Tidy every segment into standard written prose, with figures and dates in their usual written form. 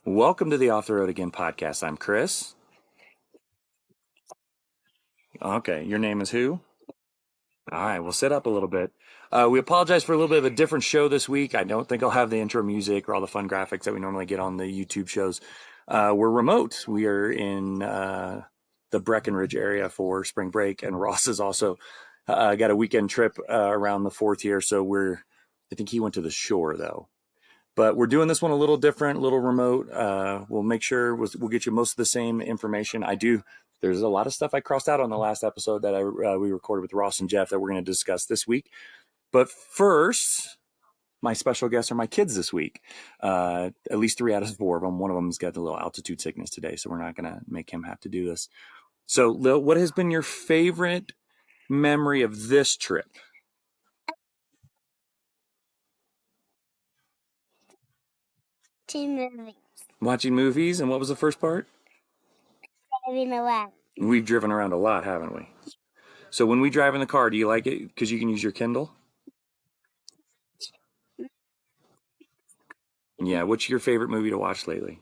Welcome to the Off the Road Again podcast. I'm Chris. Okay, your name is who? All right, we'll sit up a little bit. We apologize for a little bit of a different show this week. I don't think I'll have the intro music or all the fun graphics that we normally get on the YouTube shows. We're remote. We are in the Breckenridge area for spring break, and Ross has also got a weekend trip around the 4th here. So I think he went to the shore though. But we're doing this one a little different, a little remote. We'll make sure we'll get you most of the same information. There's a lot of stuff I crossed out on the last episode that we recorded with Ross and Jeff that we're going to discuss this week. But first, my special guests are my kids this week. At least 3 out of 4 of them. One of them's got a little altitude sickness today, so we're not going to make him have to do this. So, Lil, what has been your favorite memory of this trip? Watching movies. And what was the first part? Driving around. We've driven around a lot, haven't we? So when we drive in the car, do you like it because you can use your Kindle? Yeah. What's your favorite movie to watch lately?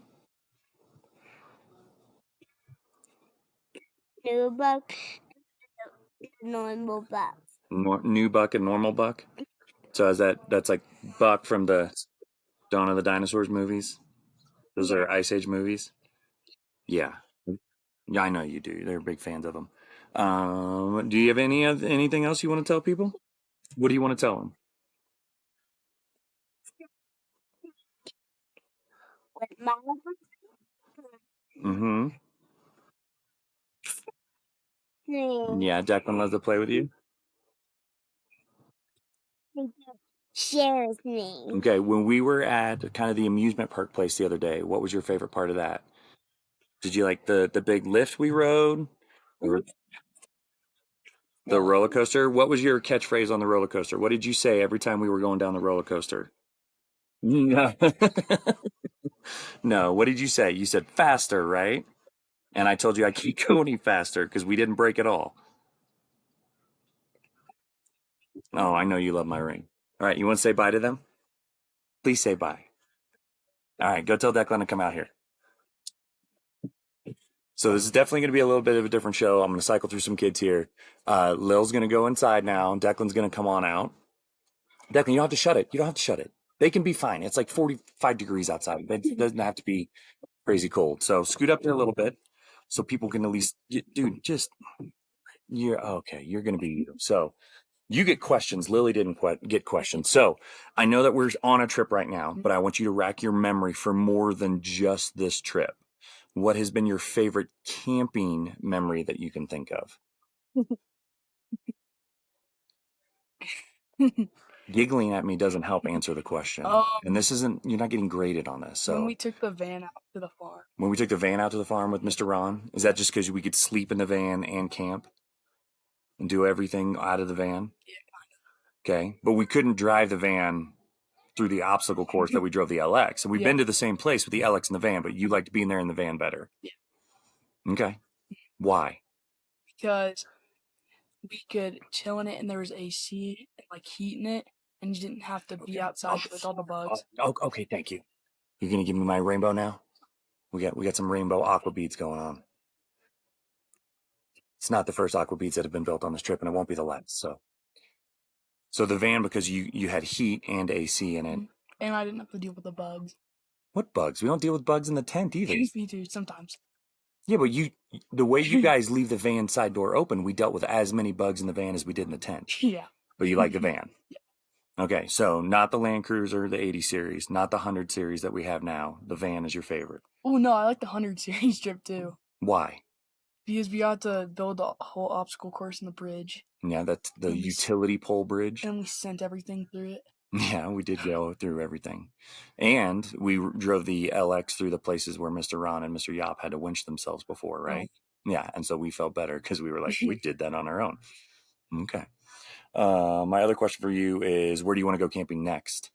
New buck, normal buck. New Buck and Normal Buck. So that's like Buck from the Dawn of the Dinosaurs movies? Those are Ice Age movies? Yeah. Yeah, I know you do. They're big fans of them. Do you have anything else you want to tell people? What do you want to tell them? With my Mm-hmm. name. Yeah, Declan loves to play with you. Share his name. Okay, when we were at kind of the amusement park place the other day, what was your favorite part of that? Did you like the big lift we rode? Or the roller coaster? What was your catchphrase on the roller coaster? What did you say every time we were going down the roller coaster? No. No, what did you say? You said faster, right? And I told you I can't go any faster because we didn't break at all. Oh, I know you love my ring. All right, you want to say bye to them? Please say bye. All right, go tell Declan to come out here. So this is definitely going to be a little bit of a different show. I'm going to cycle through some kids here. Lil's going to go inside now. Declan's going to come on out. Declan, you don't have to shut it. You don't have to shut it. They can be fine. It's like 45 degrees outside. It doesn't have to be crazy cold. So scoot up there a little bit so people can at least, dude, you're okay. You're going to be, so you get questions. Lily didn't get questions. So I know that we're on a trip right now, but I want you to rack your memory for more than just this trip. What has been your favorite camping memory that you can think of? Giggling at me doesn't help answer the question. And this isn't, you're not getting graded on this. So when we took the van out to the farm. When we took the van out to the farm with Mr. Ron, is that just because we could sleep in the van and camp and do everything out of the van? Yeah, kind of. Okay. But we couldn't drive the van through the obstacle course that we drove the LX. And we've been to the same place with the LX in the van, but you liked being there in the van better. Yeah. Okay. Why? Because we could chill in it and there was AC and like heat in it and you didn't have to be outside with all the bugs. Okay, thank you. You're gonna give me my rainbow now? We got some rainbow aqua beads going on. It's not the first aqua beads that have been built on this trip, and it won't be the last. So the van, because you had heat and AC in it. And I didn't have to deal with the bugs. What bugs? We don't deal with bugs in the tent either. We do sometimes. Yeah, but the way you guys leave the van side door open, we dealt with as many bugs in the van as we did in the tent. Yeah. But you like the van. Yeah. Okay, so not the Land Cruiser, the 80 series, not the 100 series that we have now. The van is your favorite. Oh no, I like the 100 series trip too. Why? Because we got to build a whole obstacle course in the bridge. Yeah, that's the utility pole bridge. And we sent everything through it. Yeah, we did go through everything. And we drove the LX through the places where Mr. Ron and Mr. Yop had to winch themselves before, right? Oh. Yeah, and so we felt better because we were like, we did that on our own. Okay. My other question for you is, where do you want to go camping next?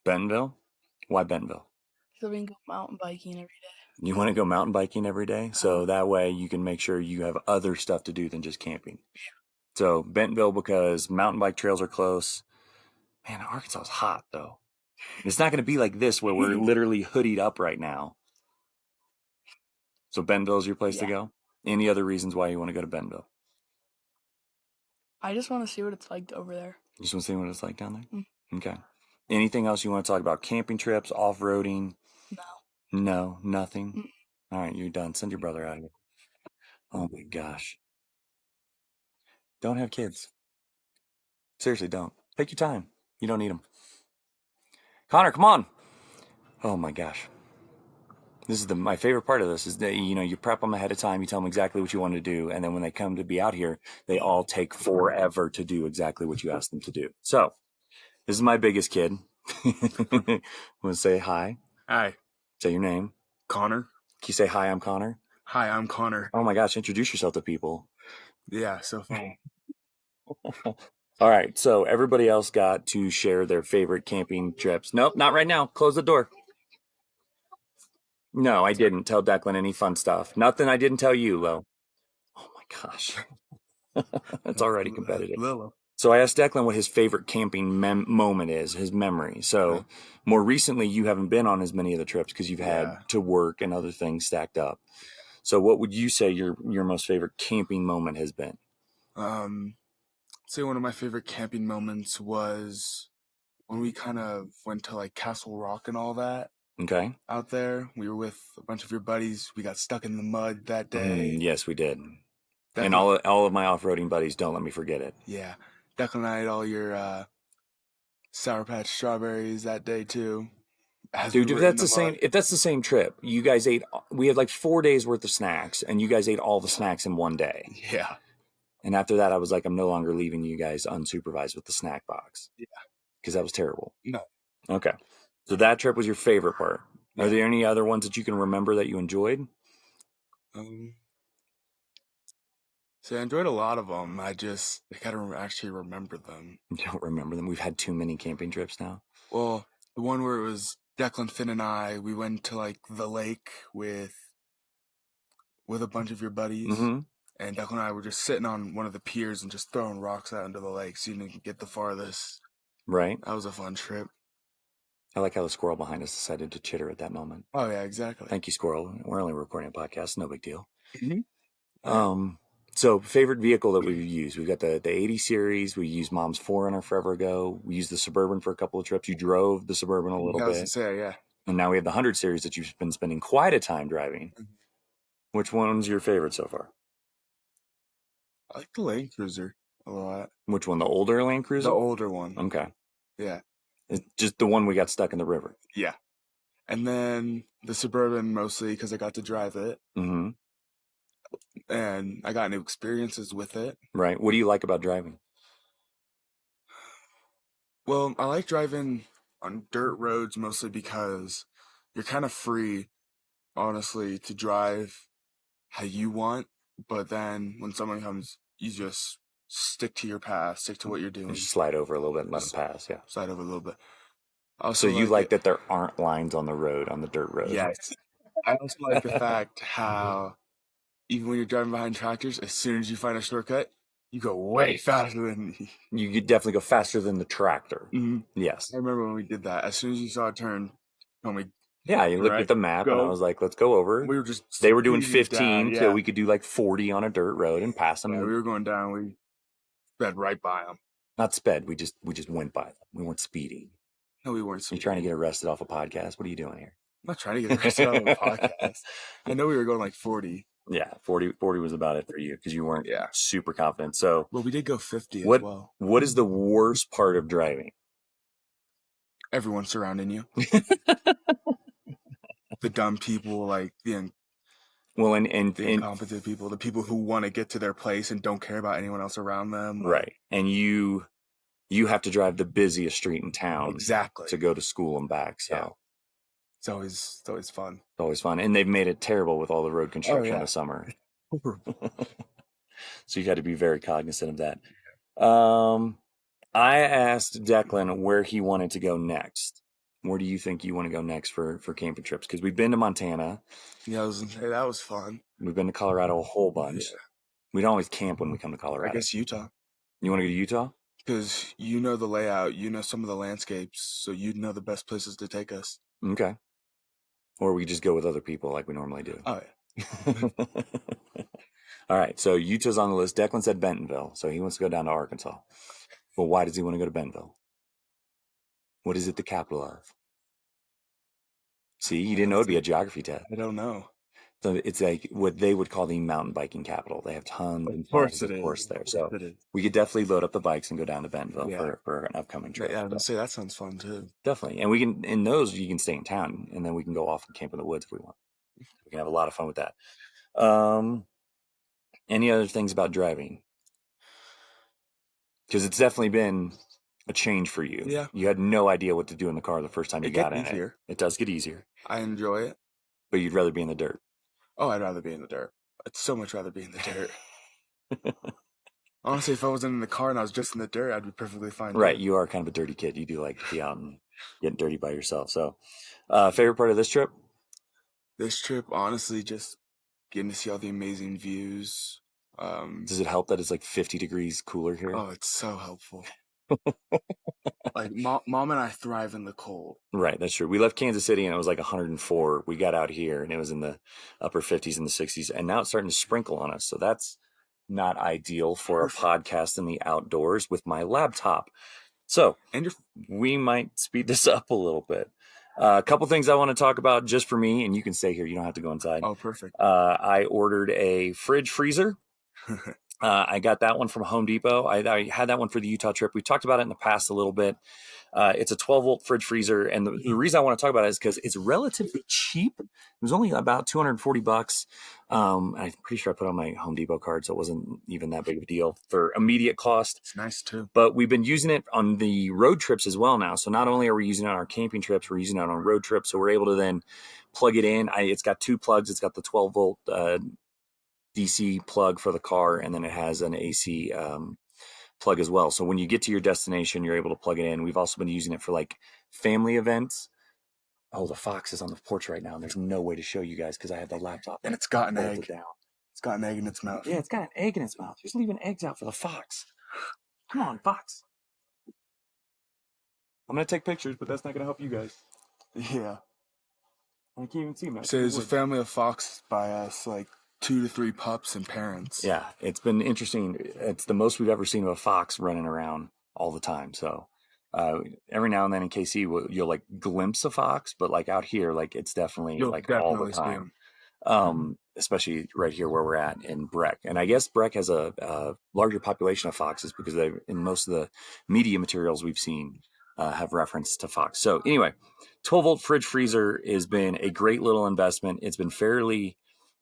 Bentonville? Why Bentonville? So we can go mountain biking every day. You want to go mountain biking every day? So that way you can make sure you have other stuff to do than just camping. So Bentonville, because mountain bike trails are close. Man, Arkansas is hot though. It's not going to be like this where we're literally hoodied up right now. So Benville's your place to go? Any other reasons why you want to go to Benville? I just want to see what it's like over there. You just want to see what it's like down there? Mm. Okay. Anything else you want to talk about? Camping trips, off-roading? No. No, nothing? Mm. All right, you're done. Send your brother out of here. Oh my gosh. Don't have kids. Seriously, don't. Take your time. You don't need them. Connor, come on. Oh my gosh. This is my favorite part of this is that, you prep them ahead of time. You tell them exactly what you want to do. And then when they come to be out here, they all take forever to do exactly what you ask them to do. So this is my biggest kid. Want to say hi? Hi, Say your name. Connor. Can you say hi, I'm Connor? Hi, I'm Connor. Oh my gosh, introduce yourself to people. Yeah, so fun. All right, so everybody else got to share their favorite camping trips. Nope, not right now. Close the door. No, I didn't tell Declan any fun stuff. Nothing I didn't tell you, Lo. Oh my gosh. It's already competitive. Lilo. So I asked Declan what his favorite camping moment is, his memory. So more recently, you haven't been on as many of the trips because you've had to work and other things stacked up. So what would you say your most favorite camping moment has been? Say one of my favorite camping moments was when we kind of went to like Castle Rock and all that. Okay. Out there, we were with a bunch of your buddies. We got stuck in the mud that day. Yes, we did. Declan, And all of my off-roading buddies, don't let me forget it. Yeah, Declan and I ate all your Sour Patch strawberries that day too. Dude, if that's the same trip, you guys ate. We had like 4 days worth of snacks, and you guys ate all the snacks in one day. Yeah. And after that, I was like, I'm no longer leaving you guys unsupervised with the snack box. Yeah. Because that was terrible. No. Okay. So that trip was your favorite part. Yeah. Are there any other ones that you can remember that you enjoyed? So I enjoyed a lot of them. I gotta actually remember them. You don't remember them? We've had too many camping trips now. Well, the one where it was Declan, Finn, and I, we went to like the lake with a bunch of your buddies. Mm-hmm. And Declan and I were just sitting on one of the piers and just throwing rocks out into the lake so you didn't get the farthest. Right. That was a fun trip. I like how the squirrel behind us decided to chitter at that moment. Oh yeah, exactly. Thank you, squirrel. We're only recording a podcast. No big deal. Mm-hmm. So favorite vehicle that we've used. We've got the 80 series. We used Mom's 4Runner forever ago. We used the Suburban for a couple of trips. You drove the Suburban a little I was bit. gonna say, yeah. And now we have the 100 series that you've been spending quite a time driving. Mm-hmm. Which one's your favorite so far? I like the Land Cruiser a lot. Which one? The older Land Cruiser? The older one. Okay. Yeah. It's just the one we got stuck in the river. Yeah. And then the Suburban mostly because I got to drive it. Mm-hmm. And I got new experiences with it. Right. What do you like about driving? Well, I like driving on dirt roads mostly because you're kind of free, honestly, to drive how you want. But then when someone comes, you just stick to your path, stick to what you're doing. Just slide over a little bit and let them pass. Yeah. Slide over a little bit. So you like that there aren't lines on the road, on the dirt road? Yes. I also like the fact how even when you're driving behind tractors, as soon as you find a shortcut, you go way faster than me. You could definitely go faster than the tractor. Mm-hmm. Yes. I remember when we did that. As soon as you saw a turn, told me. Yeah, you looked at the map and I was like, let's go over. We were just they were doing speeding 15, down, so we could do like 40 on a dirt road and pass them. Yeah, we were going down. We sped right by them. Not sped. We just went by them. We weren't speeding. No, we weren't speeding. You trying to get arrested off a podcast? What are you doing here? I'm not trying to get arrested off a podcast. I know we were going like 40. Yeah, 40 was about it for you because you weren't super confident. So, well, we did go 50 as well. What is the worst part of driving? Everyone surrounding you. The dumb people, like the incompetent people, the people who want to get to their place and don't care about anyone else around them. Right. And you have to drive the busiest street in town exactly to go to school and back. So yeah. It's always fun. It's always fun. And they've made it terrible with all the road construction this summer. So you had to be very cognizant of that. I asked Declan where he wanted to go next. Where do you think you want to go next for camping trips? Because we've been to Montana. Yeah, that was fun. We've been to Colorado a whole bunch. Yeah. We don't always camp when we come to Colorado. I guess Utah. You want to go to Utah? Because you know the layout, you know some of the landscapes, so you'd know the best places to take us. Okay. Or we just go with other people like we normally do. Oh, yeah. All right. So Utah's on the list. Declan said Bentonville, so he wants to go down to Arkansas. Well, why does he want to go to Bentonville? What is it the capital of? See, you didn't know it'd be a geography test. I don't know. So it's like what they would call the mountain biking capital. They have tons and course tons it of course is. there. Of So course it is. we could definitely load up the bikes and go down to Bentonville Yeah. for an upcoming trip. Yeah, I was gonna So say that sounds fun too. definitely. And we can, in those, you can stay in town and then we can go off and camp in the woods if we want. We can have a lot of fun with that. Any other things about driving? Because it's definitely been a change for you. Yeah. You had no idea what to do in the car the first time you It got gets in easier. it. It does get easier, I enjoy it. but you'd rather be in the dirt. Oh, I'd rather be in the dirt. I'd so much rather be in the dirt. Honestly, if I wasn't in the car and I was just in the dirt, I'd be perfectly fine. Right. Too. You are kind of a dirty kid. You do like to be out and getting dirty by yourself. So, favorite part of this trip? This trip, honestly, just getting to see all the amazing views. Does it help that it's like 50 degrees cooler here? Oh, it's so helpful. Like mom and I thrive in the cold. Right, that's true. We left Kansas City and it was like 104. We got out here and it was in the upper 50s and the 60s, and now it's starting to sprinkle on us. So that's not ideal for a podcast in the outdoors with my laptop. So And we might speed this up a little bit. A couple things I want to talk about just for me, and you can stay here. You don't have to go inside. oh, perfect. I ordered a fridge freezer. I got that one from Home Depot. I had that one for the Utah trip. We've talked about it in the past a little bit. It's a 12-volt fridge freezer, and the reason I want to talk about it is because it's relatively cheap. It was only about $240. I'm pretty sure I put on my Home Depot card, so it wasn't even that big of a deal for immediate cost. It's nice too. But we've been using it on the road trips as well now. So not only are we using it on our camping trips, we're using it on road trips. So we're able to then plug it in. It's got two plugs. It's got the 12-volt DC plug for the car, and then it has an AC plug as well. So when you get to your destination, you're able to plug it in. We've also been using it for like family events. Oh, the fox is on the porch right now, and there's no way to show you guys because I have the laptop. And it's got an bolted egg. down. It's got an egg in its mouth. Yeah, it's got an egg in its mouth. Just leaving eggs out for the fox. Come on, fox. I'm gonna take pictures, but that's not gonna help you guys. Yeah. I can't even see them. So there's a family of foxes by us, like 2 to 3 pups and parents. Yeah, it's been interesting. It's the most we've ever seen of a fox running around all the time. So every now and then in KC, you'll like glimpse a fox, but like out here, like it's definitely You'll like all the definitely see time. 'em. Especially right here where we're at in Breck. And I guess Breck has a larger population of foxes because they, in most of the media materials we've seen, have reference to fox. So anyway, 12-volt fridge freezer has been a great little investment. It's been fairly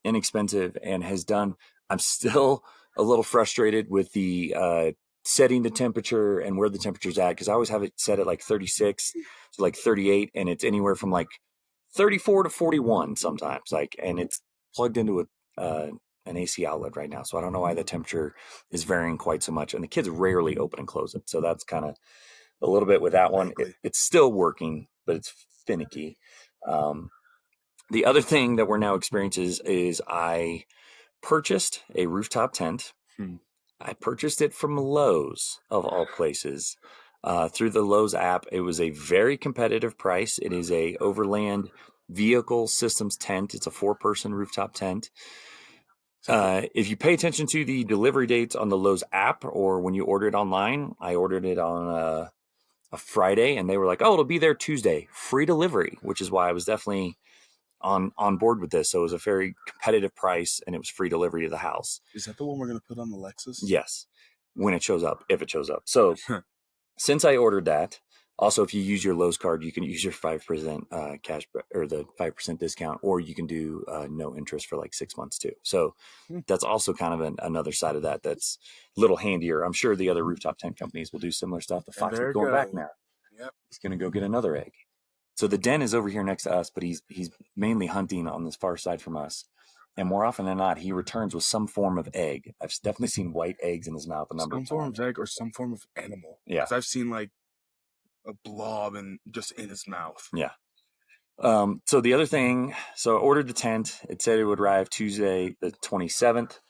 inexpensive and has done. I'm still a little frustrated with the setting the temperature and where the temperature's at, because I always have it set at like 36 to like 38, and it's anywhere from like 34 to 41 sometimes, like, and it's plugged into an AC outlet right now, so I don't know why the temperature is varying quite so much, and the kids rarely open and close it, so that's kind of a little bit with that one. It's still working, but it's finicky. The other thing that we're now experiencing is I purchased a rooftop tent. I purchased it from Lowe's, of all places, through the Lowe's app. It was a very competitive price. It is a Overland Vehicle Systems tent. It's a 4-person rooftop tent. If you pay attention to the delivery dates on the Lowe's app or when you order it online, I ordered it on a Friday, and they were like, "Oh, it'll be there Tuesday, free delivery," which is why I was definitely on board with this. So it was a very competitive price, and it was free delivery to the house. Is that the one we're gonna put on the Lexus? Yes, when it shows up, if it shows up. So since I ordered that, also if you use your Lowe's card, you can use your 5% cash or the 5% discount, or you can do no interest for like 6 months too. So that's also kind of another side of that that's a little handier. I'm sure the other rooftop tent companies will do similar stuff. The fox is going back now. Yep. He's going to go get another egg. So the den is over here next to us, but he's mainly hunting on this far side from us. And more often than not, he returns with some form of egg. I've definitely seen white eggs in his mouth a number of times. Some form of egg or some form of animal. Yeah. 'Cause I've seen like a blob and just in his mouth. Yeah. So the other thing, so I ordered the tent. It said it would arrive Tuesday the 27th.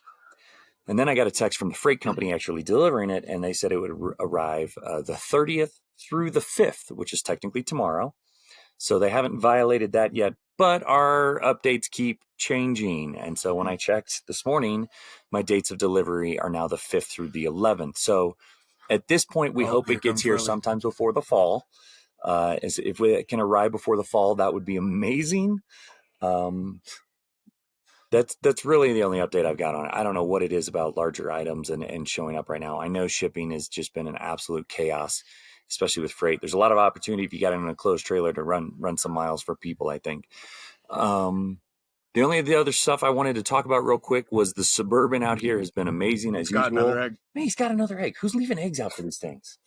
And then I got a text from the freight company actually delivering it, and they said it would arrive the 30th through the 5th, which is technically tomorrow. So they haven't violated that yet, but our updates keep changing. And so when I checked this morning, my dates of delivery are now the 5th through the 11th. So at this point, we hope here it gets comes here Lily. sometimes before the fall. If it can arrive before the fall, that would be amazing. That's really the only update I've got on it. I don't know what it is about larger items and showing up right now. I know shipping has just been an absolute chaos, especially with freight. There's a lot of opportunity if you got in a closed trailer to run some miles for people, I think. The other stuff I wanted to talk about real quick was the Suburban out here has been amazing as Got usual. another egg. Man, he's got another egg. Who's leaving eggs out for these things?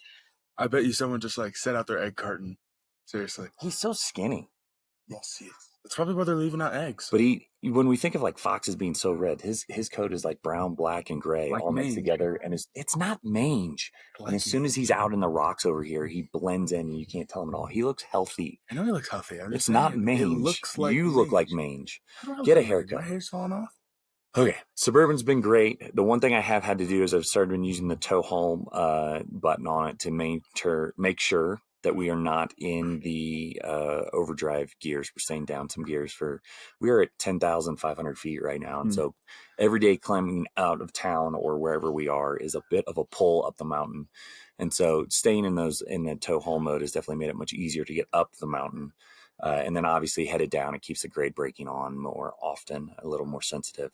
I bet you someone just like set out their egg carton. Seriously. He's so skinny. Yes, he is. That's probably why they're leaving out eggs. But when we think of like foxes being so red, his coat is like brown, black, and gray Like all mixed mange. together, and it's not mange. And as soon as he's out in the rocks over here, he blends in, and you can't tell him at all. He looks healthy. I know he looks healthy. I'm just It's not saying, mange. It looks like you look like mange. How do I look Get a like mange? haircut. My hair's falling off. Okay, Suburban's been great. The one thing I have had to do is I've started using the tow home button on it to make sure that we are not in the overdrive gears. We're staying down some gears we are at 10,500 feet right now. And so every day climbing out of town or wherever we are is a bit of a pull up the mountain. And so staying in the tow home mode has definitely made it much easier to get up the mountain. And then obviously headed down, it keeps the grade braking on more often, a little more sensitive.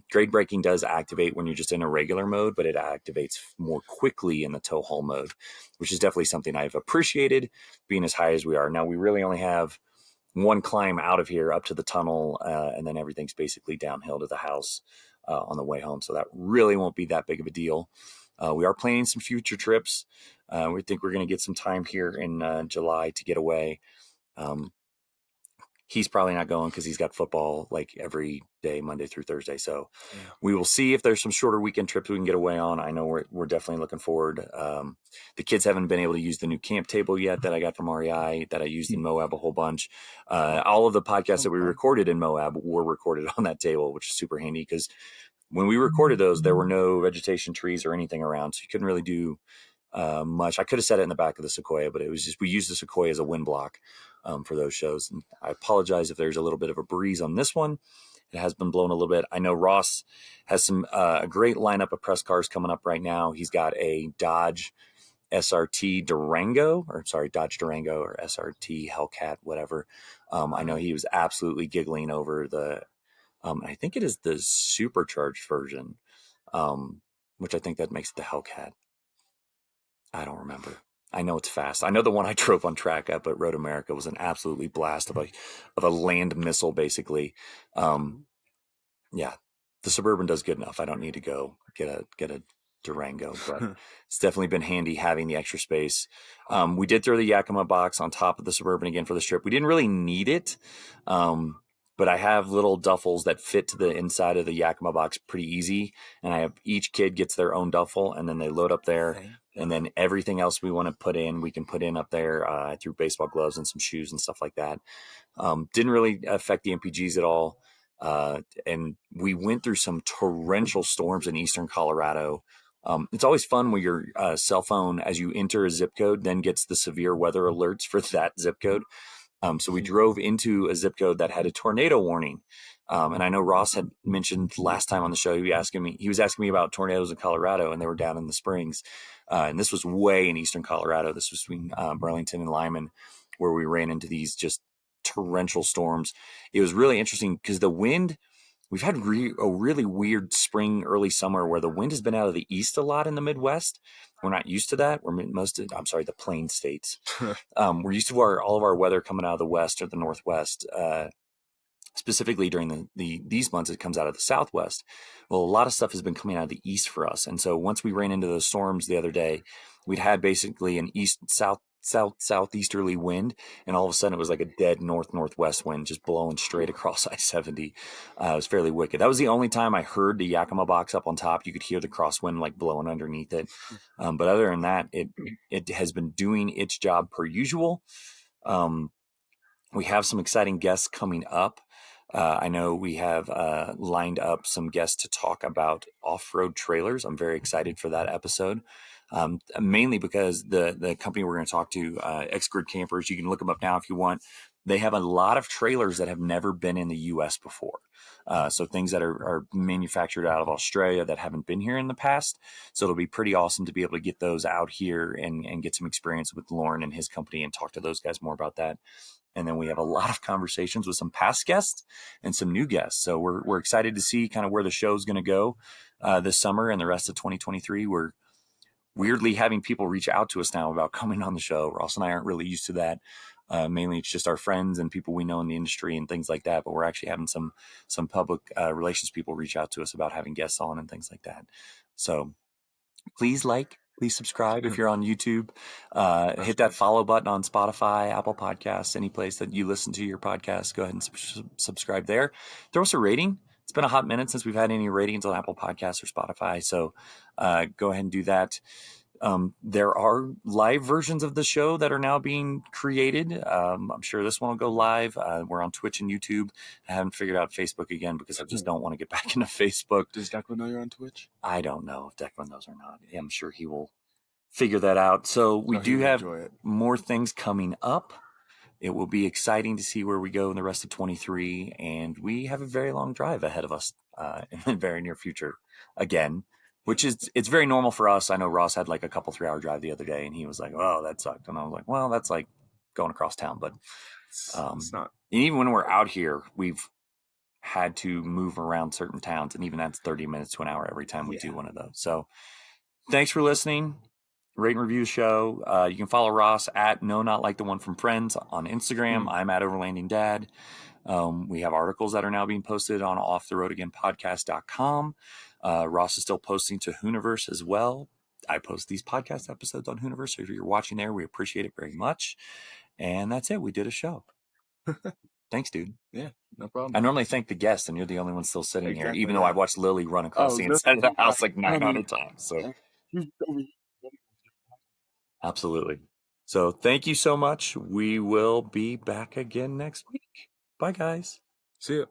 Grade braking does activate when you're just in a regular mode, but it activates more quickly in the tow haul mode, which is definitely something I've appreciated being as high as we are. Now, we really only have one climb out of here up to the tunnel, and then everything's basically downhill to the house on the way home. So that really won't be that big of a deal. We are planning some future trips. We think we're going to get some time here in July to get away. He's probably not going because he's got football like every day, Monday through Thursday. So we will see if there's some shorter weekend trips we can get away on. I know we're definitely looking forward. The kids haven't been able to use the new camp table yet that I got from REI that I used in Moab a whole bunch. All of the podcasts that we recorded in Moab were recorded on that table, which is super handy because when we recorded those, there were no vegetation, trees, or anything around. So you couldn't really do much. I could have set it in the back of the Sequoia, but it was just we used the Sequoia as a wind block for those shows. And I apologize if there's a little bit of a breeze on this one. It has been blown a little bit. I know Ross has some a great lineup of press cars coming up right now. He's got a Dodge SRT Durango, Dodge Durango or SRT Hellcat, whatever. I know he was absolutely giggling over I think it is the supercharged version, which I think that makes it the Hellcat. I don't remember. I know it's fast. I know the one I drove on track up at Road America was an absolutely blast of a land missile, basically. Yeah, the Suburban does good enough. I don't need to go get a Durango, but it's definitely been handy having the extra space. We did throw the Yakima box on top of the Suburban again for this trip. We didn't really need it, but I have little duffels that fit to the inside of the Yakima box pretty easy, and I have each kid gets their own duffel, and then they load up there, and then everything else we want to put in, we can put in up there through baseball gloves and some shoes and stuff like that. Didn't really affect the MPGs at all. And we went through some torrential storms in eastern Colorado. It's always fun when your cell phone, as you enter a zip code, then gets the severe weather alerts for that zip code. So we drove into a zip code that had a tornado warning. And I know Ross had mentioned last time on the show, he was asking me about tornadoes in Colorado, and they were down in the Springs. And this was way in eastern Colorado. This was between Burlington and Lyman, where we ran into these just torrential storms. It was really interesting because the wind, we've had a really weird spring, early summer where the wind has been out of the east a lot in the Midwest. We're not used to that. The plain states. We're used to all of our weather coming out of the west or the northwest. Specifically during these months, it comes out of the southwest. Well, a lot of stuff has been coming out of the east for us. And so once we ran into those storms the other day, we'd had basically an southeasterly wind, and all of a sudden it was like a dead northwest wind just blowing straight across I-70. It was fairly wicked. That was the only time I heard the Yakima box up on top. You could hear the crosswind like blowing underneath it. But other than that, it has been doing its job per usual. We have some exciting guests coming up. I know we have lined up some guests to talk about off-road trailers. I'm very excited for that episode, mainly because the company we're going to talk to, X-Grid Campers, you can look them up now if you want. They have a lot of trailers that have never been in the U.S. before. So things that are manufactured out of Australia that haven't been here in the past. So it'll be pretty awesome to be able to get those out here and get some experience with Lauren and his company and talk to those guys more about that. And then we have a lot of conversations with some past guests and some new guests. So we're excited to see kind of where the show's going to go this summer and the rest of 2023. We're weirdly having people reach out to us now about coming on the show. Ross and I aren't really used to that. Mainly it's just our friends and people we know in the industry and things like that. But we're actually having some public relations people reach out to us about having guests on and things like that. So please please subscribe if you're on YouTube. Hit that follow button on Spotify, Apple Podcasts, any place that you listen to your podcast. Go ahead and subscribe there. Throw us a rating. It's been a hot minute since we've had any ratings on Apple Podcasts or Spotify. So go ahead and do that. There are live versions of the show that are now being created. I'm sure this one will go live. We're on Twitch and YouTube. I haven't figured out Facebook again because I just don't want to get back into Facebook. Does Declan know you're on Twitch? I don't know if Declan knows or not. I'm sure he will figure that out. So we do have more things coming up. It will be exciting to see where we go in the rest of 23. And we have a very long drive ahead of us in the very near future again, which is, it's very normal for us. I know Ross had like a couple 3-hour drive the other day and he was like, oh, that sucked. And I was like, well, that's like going across town. But it's not. And even when we're out here, we've had to move around certain towns. And even that's 30 minutes to an hour every time we do one of those. So thanks for listening. Rate and review show. You can follow Ross at No Not Like the One from Friends on Instagram. I'm at Overlanding Dad. We have articles that are now being posted on offtheroadagainpodcast.com. Ross is still posting to Hooniverse as well. I post these podcast episodes on Hooniverse. So if you're watching there, we appreciate it very much. And that's it. We did a show. Thanks, dude. Yeah, no problem. I normally thank the guest, and you're the only one still sitting here, even though I've watched Lily run across the inside of the house like 900 times. So. Absolutely. So thank you so much. We will be back again next week. Bye, guys. See ya.